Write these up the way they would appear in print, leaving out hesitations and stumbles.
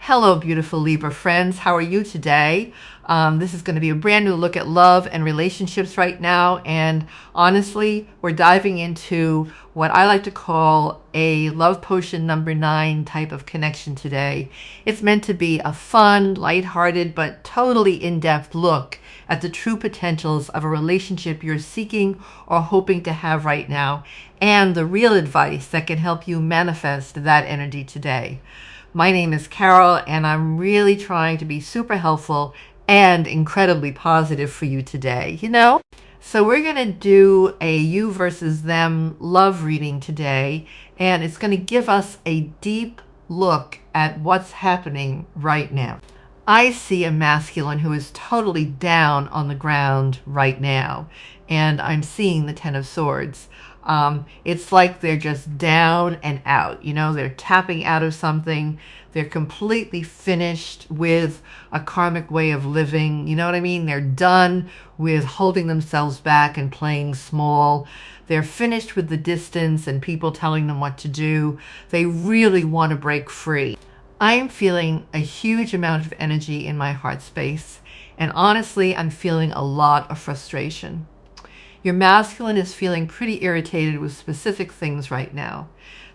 Hello, beautiful Libra friends. How are you today? This is going to be a brand new look at love and relationships right now. And honestly, we're diving into what I like to call a love potion number 9 type of connection today. It's meant to be a fun, lighthearted, but totally in-depth look at the true potentials of a relationship you're seeking or hoping to have right now, and the real advice that can help you manifest that energy today. My name is Carol, and I'm really trying to be super helpful and incredibly positive for you today, So we're going to do a you versus them love reading today, and it's going to give us a deep look at what's happening right now. I see a masculine who is totally down on the ground right now, and I'm seeing the Ten of Swords. It's like they're just down and out, they're tapping out of something. They're completely finished with a karmic way of living. You know what I mean? They're done with holding themselves back and playing small. They're finished with the distance and people telling them what to do. They really want to break free. I'm feeling a huge amount of energy in my heart space, and honestly, I'm feeling a lot of frustration. Your masculine is feeling pretty irritated with specific things right now.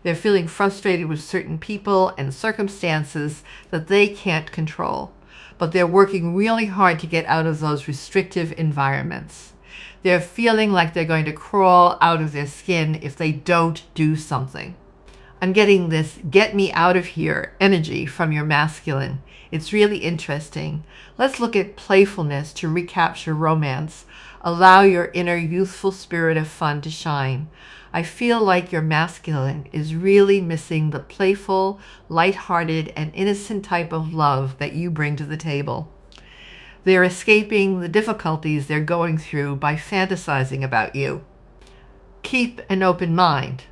They're feeling frustrated with certain people and circumstances that they can't control, but they're working really hard to get out of those restrictive environments. They're feeling like they're going to crawl out of their skin if they don't do something. I'm getting this get me out of here energy from your masculine. It's really interesting. Let's look at playfulness to recapture romance. Allow your inner youthful spirit of fun to shine. I feel like your masculine is really missing the playful, lighthearted, and innocent type of love that you bring to the table. They're escaping the difficulties they're going through by fantasizing about you. Keep an open mind.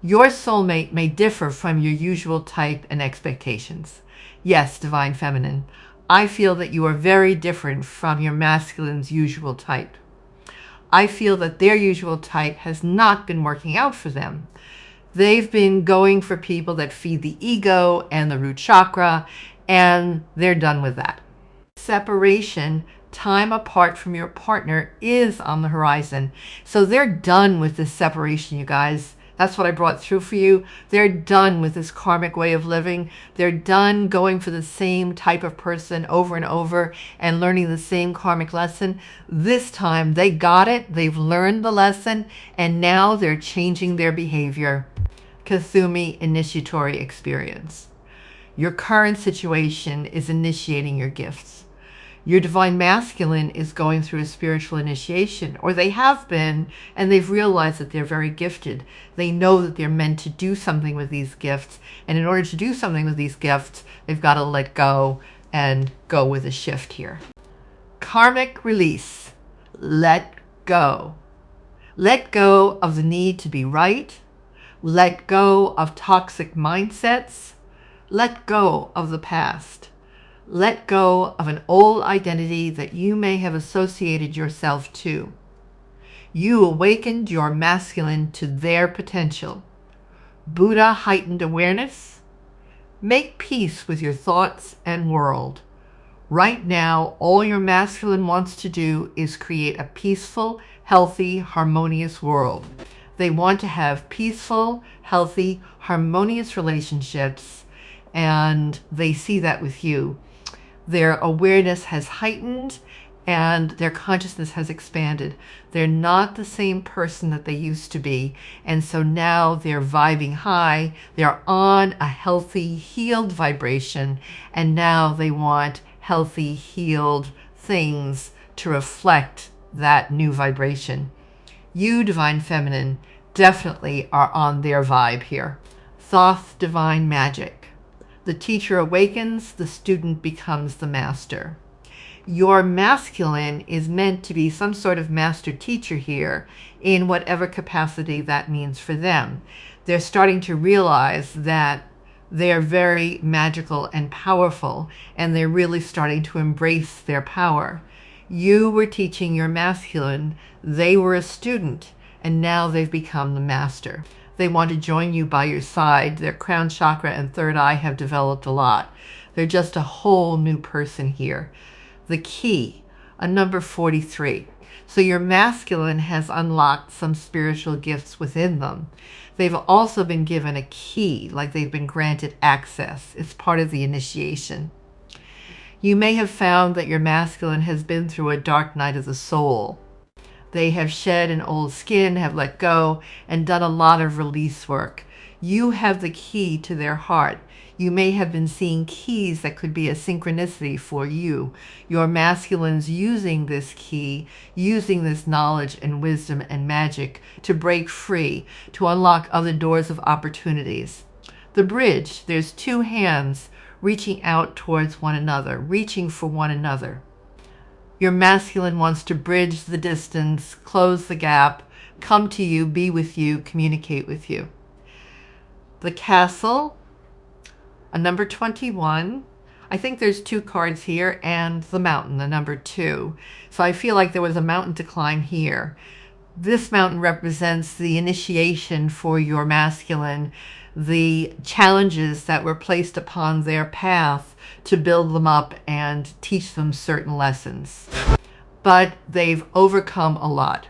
Your soulmate may differ from your usual type and expectations. Yes, Divine Feminine, I feel that you are very different from your masculine's usual type. I feel that their usual type has not been working out for them. They've been going for people that feed the ego and the root chakra, and they're done with that. Separation, time apart from your partner, is on the horizon. So they're done with this separation, you guys. That's what I brought through for you. They're done with this karmic way of living. They're done going for the same type of person over and over and learning the same karmic lesson. This time they got it. They've learned the lesson, and now they're changing their behavior. Kasumi initiatory experience. Your current situation is initiating your gifts. Your divine masculine is going through a spiritual initiation, or they have been, and they've realized that they're very gifted. They know that they're meant to do something with these gifts, and in order to do something with these gifts, they've got to let go and go with a shift here. Karmic release. Let go. Let go of the need to be right. Let go of toxic mindsets. Let go of the past. Let go of an old identity that you may have associated yourself to. You awakened your masculine to their potential. Buddha heightened awareness. Make peace with your thoughts and world. Right now, all your masculine wants to do is create a peaceful, healthy, harmonious world. They want to have peaceful, healthy, harmonious relationships, and they see that with you. Their awareness has heightened and their consciousness has expanded. They're not the same person that they used to be. And so now they're vibing high. They're on a healthy, healed vibration. And now they want healthy, healed things to reflect that new vibration. You, Divine Feminine, definitely are on their vibe here. Thoth Divine Magic. The teacher awakens, the student becomes the master. Your masculine is meant to be some sort of master teacher here in whatever capacity that means for them. They're starting to realize that they're very magical and powerful, and they're really starting to embrace their power. You were teaching your masculine, they were a student, and now they've become the master. They want to join you by your side. Their crown chakra and third eye have developed a lot. They're just a whole new person here. The key, a number 43. So your masculine has unlocked some spiritual gifts within them. They've also been given a key, like they've been granted access. It's part of the initiation. You may have found that your masculine has been through a dark night of the soul. They have shed an old skin, have let go, and done a lot of release work. You have the key to their heart. You may have been seeing keys that could be a synchronicity for you. Your masculine's using this key, using this knowledge and wisdom and magic to break free, to unlock other doors of opportunities. The bridge, there's two hands reaching out towards one another, reaching for one another. Your masculine wants to bridge the distance, close the gap, come to you, be with you, communicate with you. The castle, a number 21. I think there's two cards here, and the mountain, the number 2. So I feel like there was a mountain to climb here. This mountain represents the initiation for your masculine, the challenges that were placed upon their path to build them up and teach them certain lessons. But they've overcome a lot.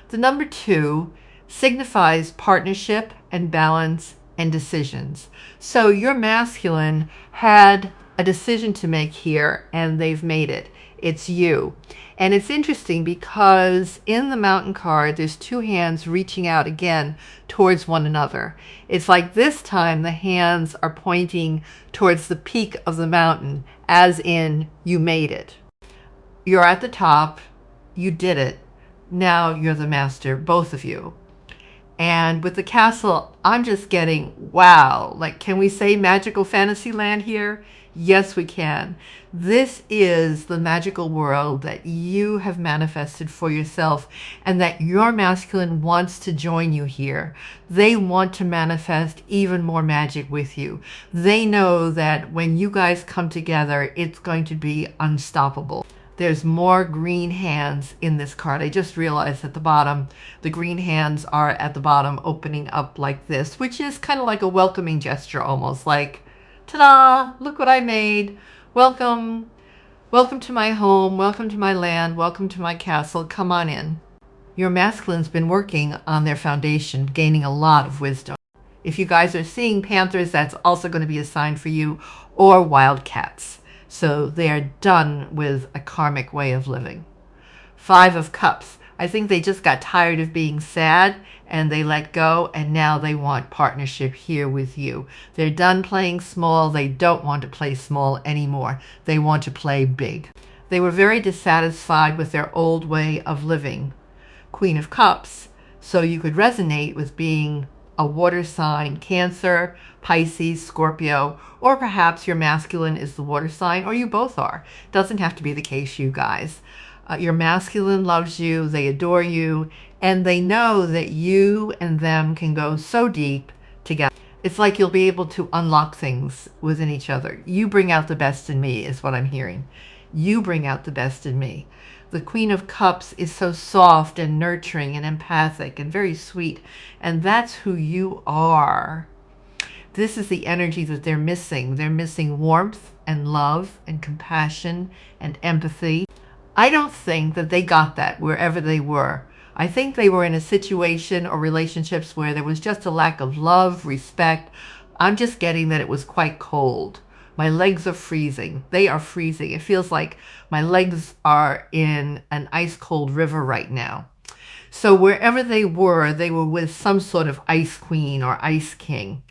The number 2 signifies partnership and balance and decisions. So your masculine had a decision to make here, and they've made it. It's you. And it's interesting because in the mountain card, there's two hands reaching out again towards one another. It's like this time the hands are pointing towards the peak of the mountain, as in you made it. You're at the top. You did it. Now you're the master, both of you. And with the castle, I'm just getting, wow, like, can we say magical fantasy land here? Yes, we can. This is the magical world that you have manifested for yourself, and that your masculine wants to join you here. They want to manifest even more magic with you. They know that when you guys come together, it's going to be unstoppable. There's more green hands in this card. I just realized at the bottom, the green hands are at the bottom opening up like this, which is kind of like a welcoming gesture, almost like, ta-da, look what I made. Welcome. Welcome to my home. Welcome to my land. Welcome to my castle. Come on in. Your masculine's been working on their foundation, gaining a lot of wisdom. If you guys are seeing panthers, that's also going to be a sign for you, or wildcats. So they are done with a karmic way of living. 5 of Cups. I think they just got tired of being sad and they let go, and now they want partnership here with you. They're done playing small. They don't want to play small anymore. They want to play big. They were very dissatisfied with their old way of living. Queen of Cups. So you could resonate with being a water sign, Cancer, Pisces, Scorpio, or perhaps your masculine is the water sign, or you both are. Doesn't have to be the case, you guys. Your masculine loves you, they adore you, and they know that you and them can go so deep together. It's like you'll be able to unlock things within each other. You bring out the best in me, is what I'm hearing. You bring out the best in me. The Queen of Cups is so soft and nurturing and empathic and very sweet, and that's who you are. This is the energy that they're missing. They're missing warmth and love and compassion and empathy. I don't think that they got that wherever they were. I think they were in a situation or relationships where there was just a lack of love, respect. I'm just getting that it was quite cold. My legs are freezing. They are freezing. It feels like my legs are in an ice-cold river right now. So wherever they were with some sort of ice queen or ice king.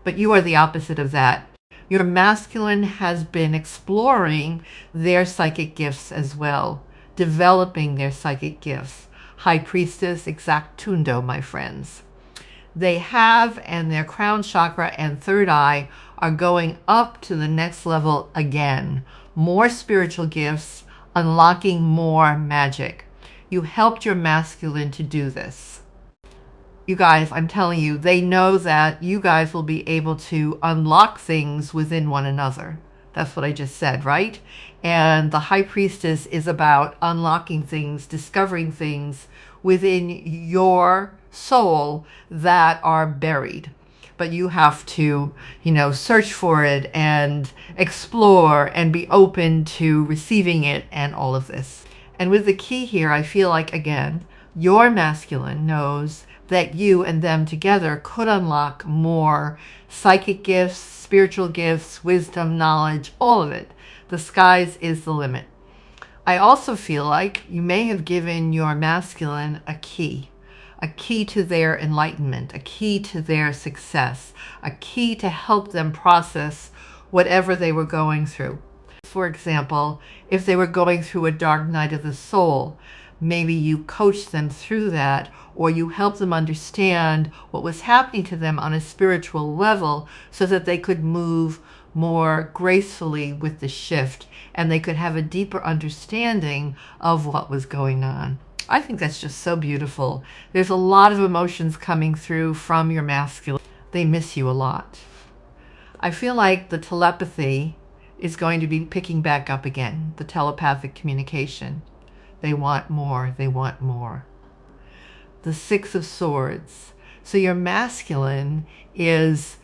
But you are the opposite of that. Your masculine has been exploring their psychic gifts as well, developing their psychic gifts. High Priestess, exactundo, my friends. They have, and their crown chakra and third eye are going up to the next level again. More spiritual gifts, unlocking more magic. You helped your masculine to do this. You guys, I'm telling you, they know that you guys will be able to unlock things within one another. That's what I just said, right? And the High Priestess is about unlocking things, discovering things within your soul that are buried. But you have to, search for it and explore and be open to receiving it and all of this. And with the key here, I feel like, again, your masculine knows that you and them together could unlock more psychic gifts, spiritual gifts, wisdom, knowledge, all of it. The sky's is the limit. I also feel like you may have given your masculine a key to their enlightenment, a key to their success, a key to help them process whatever they were going through. For example, if they were going through a dark night of the soul, maybe you coached them through that, or you helped them understand what was happening to them on a spiritual level so that they could move more gracefully with the shift and they could have a deeper understanding of what was going on. I think that's just so beautiful. There's a lot of emotions coming through from your masculine. They miss you a lot. I feel like the telepathy is going to be picking back up again, the telepathic communication. They want more, they want more. The Six of Swords. So your masculine is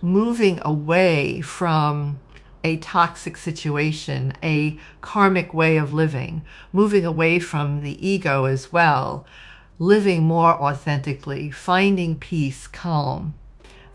moving away from a toxic situation, a karmic way of living, moving away from the ego as well, living more authentically, finding peace, calm.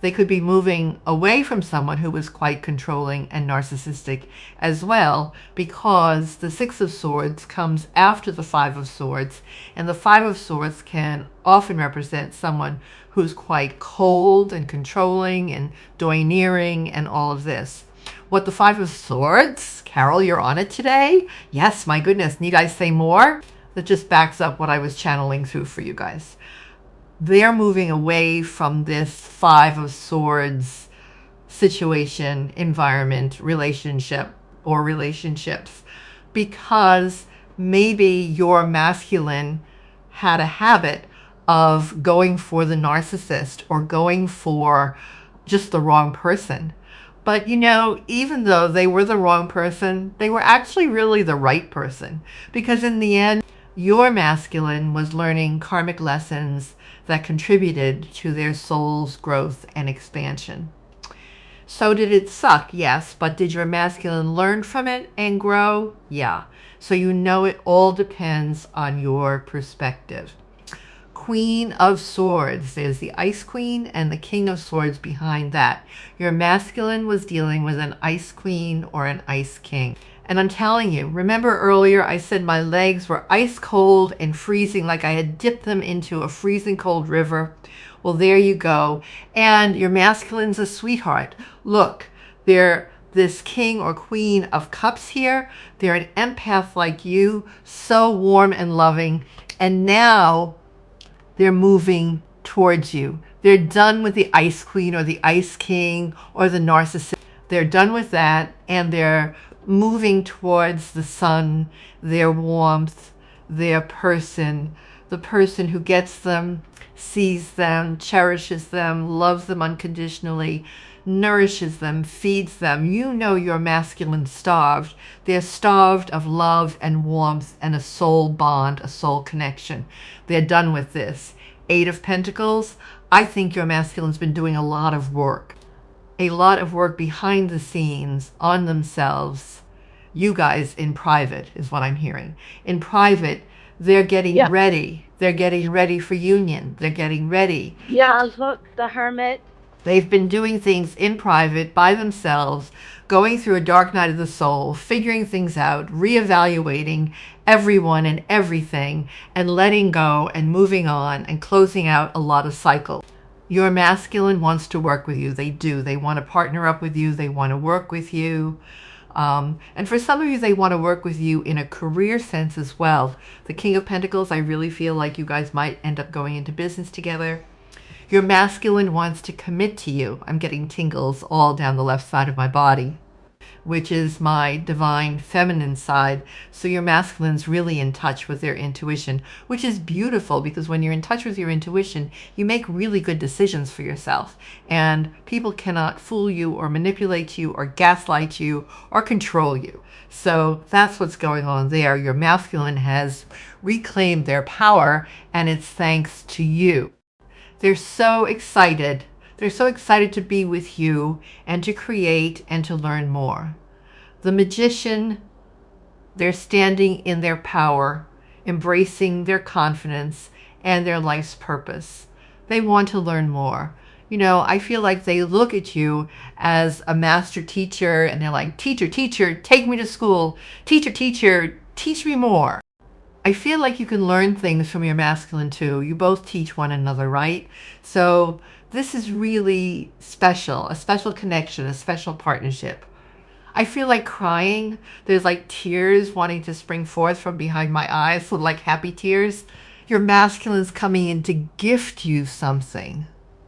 They could be moving away from someone who was quite controlling and narcissistic as well, because the Six of Swords comes after the Five of Swords, and the Five of Swords can often represent someone who's quite cold and controlling and domineering and all of this. What the Five of Swords, Carol, you're on it today? Yes, my goodness, need I say more? That just backs up what I was channeling through for you guys. They're moving away from this Five of Swords situation, environment, relationship, or relationships, because maybe your masculine had a habit of going for the narcissist or going for just the wrong person. But even though they were the wrong person, they were actually really the right person, because in the end, your masculine was learning karmic lessons that contributed to their soul's growth and expansion. So did it suck? Yes. But did your masculine learn from it and grow? Yeah. So it all depends on your perspective. Queen of Swords. There's the Ice Queen and the King of Swords behind that. Your masculine was dealing with an Ice Queen or an Ice King. And I'm telling you, remember earlier I said my legs were ice cold and freezing, like I had dipped them into a freezing cold river? Well, there you go. And your masculine's a sweetheart. Look, they're this King or Queen of Cups here. They're an empath like you, so warm and loving. And now they're moving towards you. They're done with the Ice Queen or the Ice King or the narcissist. They're done with that, and they're moving towards the sun, their warmth, their person, the person who gets them, sees them, cherishes them, loves them unconditionally, nourishes them, feeds them. Your masculine starved. They're starved of love and warmth and a soul bond, a soul connection. They're done with this. Eight of Pentacles. I think your masculine's been doing a lot of work. A lot of work behind the scenes on themselves. You guys in private is what I'm hearing. In private, they're getting ready. They're getting ready for union. They're getting ready. Yeah, look, the Hermit. They've been doing things in private by themselves, going through a dark night of the soul, figuring things out, reevaluating everyone and everything, and letting go and moving on and closing out a lot of cycles. Your masculine wants to work with you. They do. They want to partner up with you. They want to work with you. And for some of you, they want to work with you in a career sense as well. The King of Pentacles, I really feel like you guys might end up going into business together. Your masculine wants to commit to you. I'm getting tingles all down the left side of my body. which is my divine feminine side. So your masculine's really in touch with their intuition, which is beautiful because when you're in touch with your intuition, you make really good decisions for yourself. And people cannot fool you or manipulate you or gaslight you or control you. So that's what's going on there. Your masculine has reclaimed their power, and it's thanks to you. They're so excited. They're so excited to be with you and to create and to learn more. The magician, they're standing in their power, embracing their confidence and their life's purpose. They want to learn more. You know, I feel like they look at you as a master teacher and they're like, teacher, teacher, take me to school. Teacher, teacher, teach me more. I feel like you can learn things from your masculine too. You both teach one another, right? So this is really special, a special connection, a special partnership. I feel like crying. There's like tears wanting to spring forth from behind my eyes, so like happy tears. Your masculine's coming in to gift you something.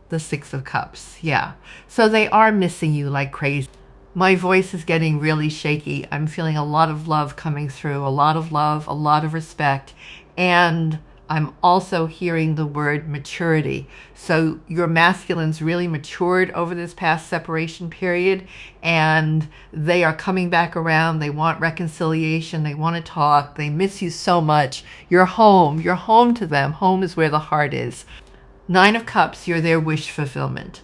The Six of Cups, yeah. So they are missing you like crazy. My voice is getting really shaky. I'm feeling a lot of love coming through, a lot of love, a lot of respect. And I'm also hearing the word maturity. So your masculine's really matured over this past separation period, and they are coming back around. They want reconciliation. They want to talk. They miss you so much. You're home. You're home to them. Home is where the heart is. Nine of Cups, you're their wish fulfillment.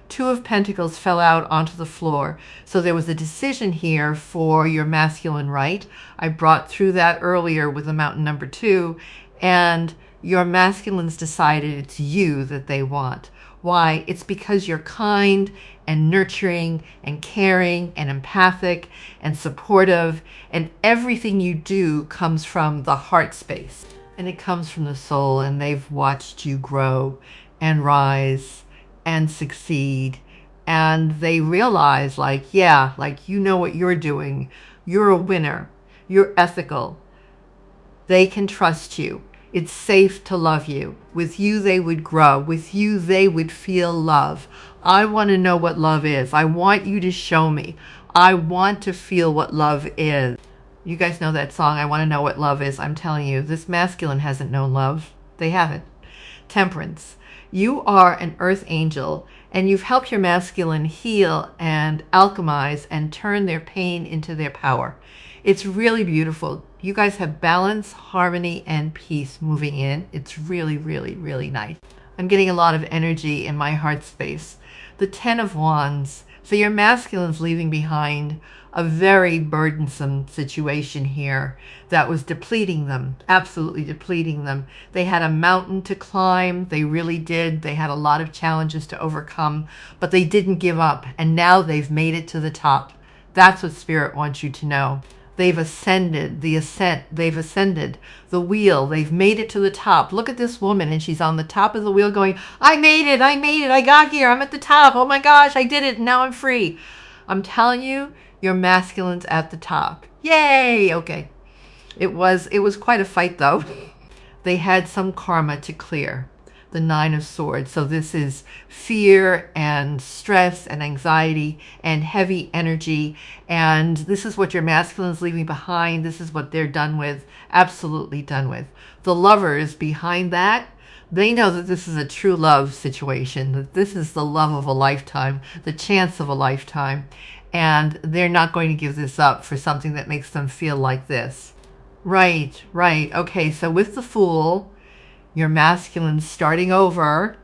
Two of Pentacles fell out onto the floor. So there was a decision here for your masculine, right? I brought through that earlier with the mountain number 2. And your masculines decided it's you that they want. Why? It's because you're kind and nurturing and caring and empathic and supportive. And everything you do comes from the heart space. And it comes from the soul. And they've watched you grow and rise and succeed, and they realize like, yeah, like, you know what you're doing, you're a winner, you're ethical, they can trust you, it's safe to love you. With you they would grow, with you they would feel love. I want to know what love is. I want you to show me. I want to feel what love is. You guys know that song, I Want to Know What Love Is. I'm telling you, this masculine hasn't known love. They haven't. Temperance. You are an earth angel, and you've helped your masculine heal and alchemize and turn their pain into their power. It's really beautiful. You guys have balance, harmony, and peace moving in. It's really, really, really nice. I'm getting a lot of energy in my heart space. The Ten of Wands. So your masculine's leaving behind a very burdensome situation here that was depleting them, absolutely depleting them. They had a mountain to climb. They really did. They had a lot of challenges to overcome, but they didn't give up. And now they've made it to the top. That's what Spirit wants you to know. They've ascended, they've ascended the wheel. They've made it to the top. Look at this woman, and she's on the top of the wheel going, I made it, I got here, I'm at the top. Oh my gosh, I did it, now I'm free. I'm telling you, your masculine's at the top. Yay! Okay. It was quite a fight though. They had some karma to clear. The Nine of Swords. So this is fear and stress and anxiety and heavy energy. And this is what your masculine's leaving behind. This is what they're done with. Absolutely done with. The Lovers behind that, they know that this is a true love situation, that this is the love of a lifetime, the chance of a lifetime. And they're not going to give this up for something that makes them feel like this. Right, right. Okay, so with the Fool, your masculine starting over.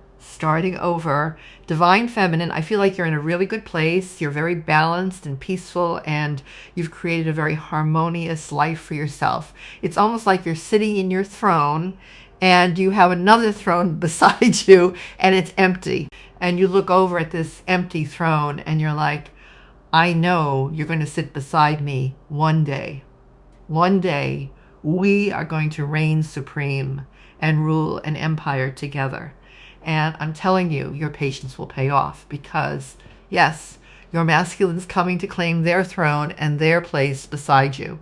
Divine feminine, I feel like you're in a really good place. You're very balanced and peaceful, and you've created a very harmonious life for yourself. It's almost like you're sitting in your throne and you have another throne beside you and it's empty. And you look over at this empty throne and you're like, I know you're going to sit beside me one day. One day, we are going to reign supreme and rule an empire together. And I'm telling you, your patience will pay off because, yes, your masculine's coming to claim their throne and their place beside you.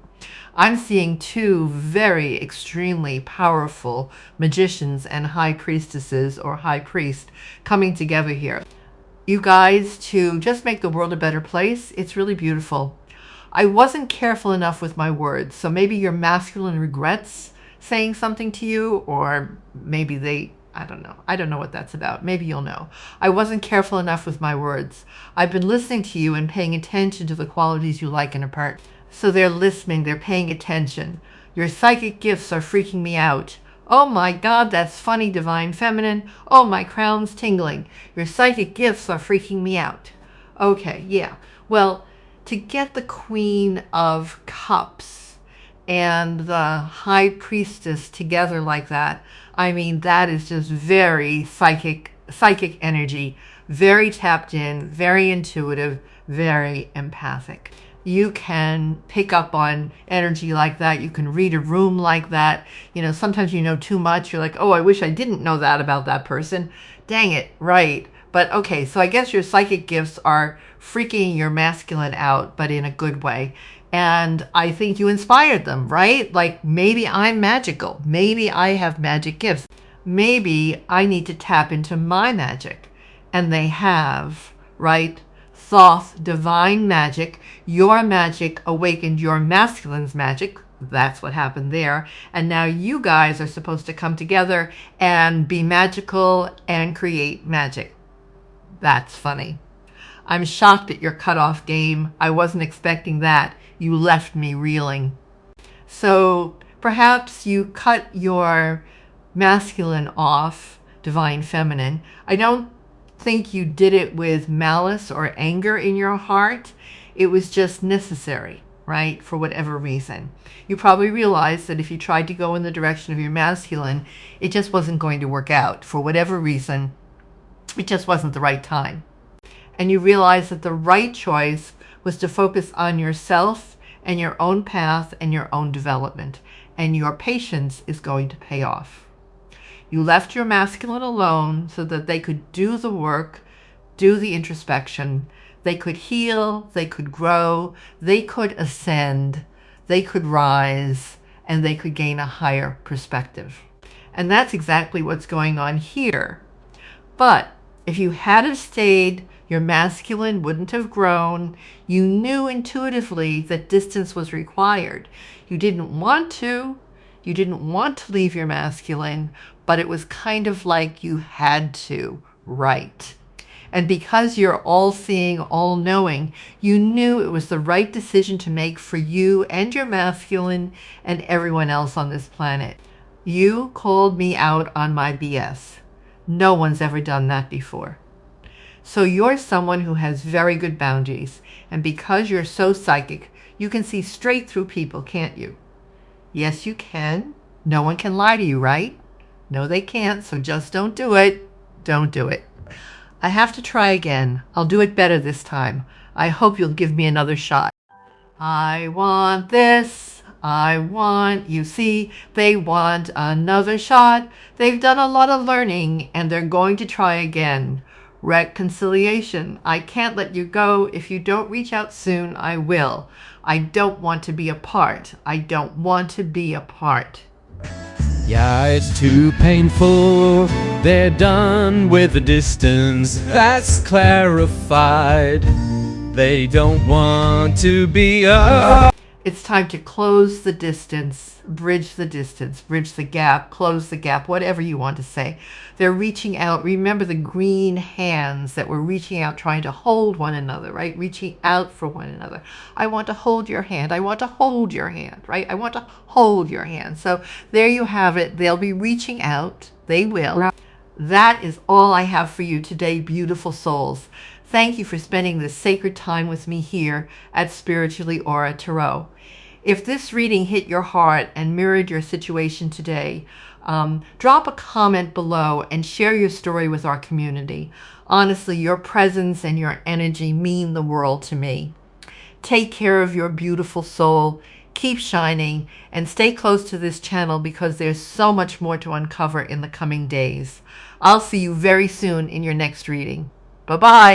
I'm seeing two very extremely powerful magicians and high priestesses or high priest coming together here. You guys, to just make the world a better place, it's really beautiful. I wasn't careful enough with my words. So maybe your masculine regrets saying something to you, or maybe they, I don't know. I don't know what that's about. Maybe you'll know. I wasn't careful enough with my words. I've been listening to you and paying attention to the qualities you like in a partner. So they're listening, they're paying attention. Your psychic gifts are freaking me out. Oh my God, that's funny, Divine Feminine. Oh, my crown's tingling. Your psychic gifts are freaking me out. Okay, yeah. Well, to get the Queen of Cups and the High Priestess together like that, I mean, that is just very psychic energy, very tapped in, very intuitive, very empathic. You can pick up on energy like that. You can read a room like that. You know, sometimes you know too much. You're like, oh, I wish I didn't know that about that person. Dang it, right. But okay, so I guess your psychic gifts are freaking your masculine out, but in a good way. And I think you inspired them, right? Like, maybe I'm magical. Maybe I have magic gifts. Maybe I need to tap into my magic. And they have, right? Thoth, divine magic. Your magic awakened your masculine's magic. That's what happened there. And now you guys are supposed to come together and be magical and create magic. That's funny. I'm shocked at your cutoff game. I wasn't expecting that. You left me reeling. So perhaps you cut your masculine off, divine feminine. I don't think you did it with malice or anger in your heart. It was just necessary, right? For whatever reason. You probably realized that if you tried to go in the direction of your masculine, it just wasn't going to work out. For whatever reason, it just wasn't the right time. And you realized that the right choice was to focus on yourself and your own path and your own development. And your patience is going to pay off. You left your masculine alone so that they could do the work, do the introspection. They could heal, they could grow, they could ascend, they could rise, and they could gain a higher perspective. And that's exactly what's going on here. But if you had have stayed, your masculine wouldn't have grown. You knew intuitively that distance was required. You didn't want to. You didn't want to leave your masculine, but it was kind of like you had to, right? And because you're all-seeing, all-knowing, you knew it was the right decision to make for you and your masculine and everyone else on this planet. You called me out on my BS. No one's ever done that before. So you're someone who has very good boundaries. And because you're so psychic, you can see straight through people, can't you? Yes, you can. No one can lie to you, right? No, they can't. So just don't do it. Don't do it. I have to try again. I'll do it better this time. I hope you'll give me another shot. I want this. I want, you see, they want another shot. They've done a lot of learning and they're going to try again. Reconciliation. I can't let you go. If you don't reach out soon, I will. I don't want to be apart. I don't want to be apart. Yeah, it's too painful. They're done with the distance. That's clarified. They don't want to be It's time to close the distance, bridge the gap, close the gap, whatever you want to say. They're reaching out. Remember the green hands that were reaching out, trying to hold one another, right? Reaching out for one another. I want to hold your hand. I want to hold your hand, right? I want to hold your hand. So there you have it. They'll be reaching out. They will. That is all I have for you today, beautiful souls. Thank you for spending this sacred time with me here at Spiritually Aura Tarot. If this reading hit your heart and mirrored your situation today, drop a comment below and share your story with our community. Honestly, your presence and your energy mean the world to me. Take care of your beautiful soul. Keep shining and stay close to this channel because there's so much more to uncover in the coming days. I'll see you very soon in your next reading. Bye-bye.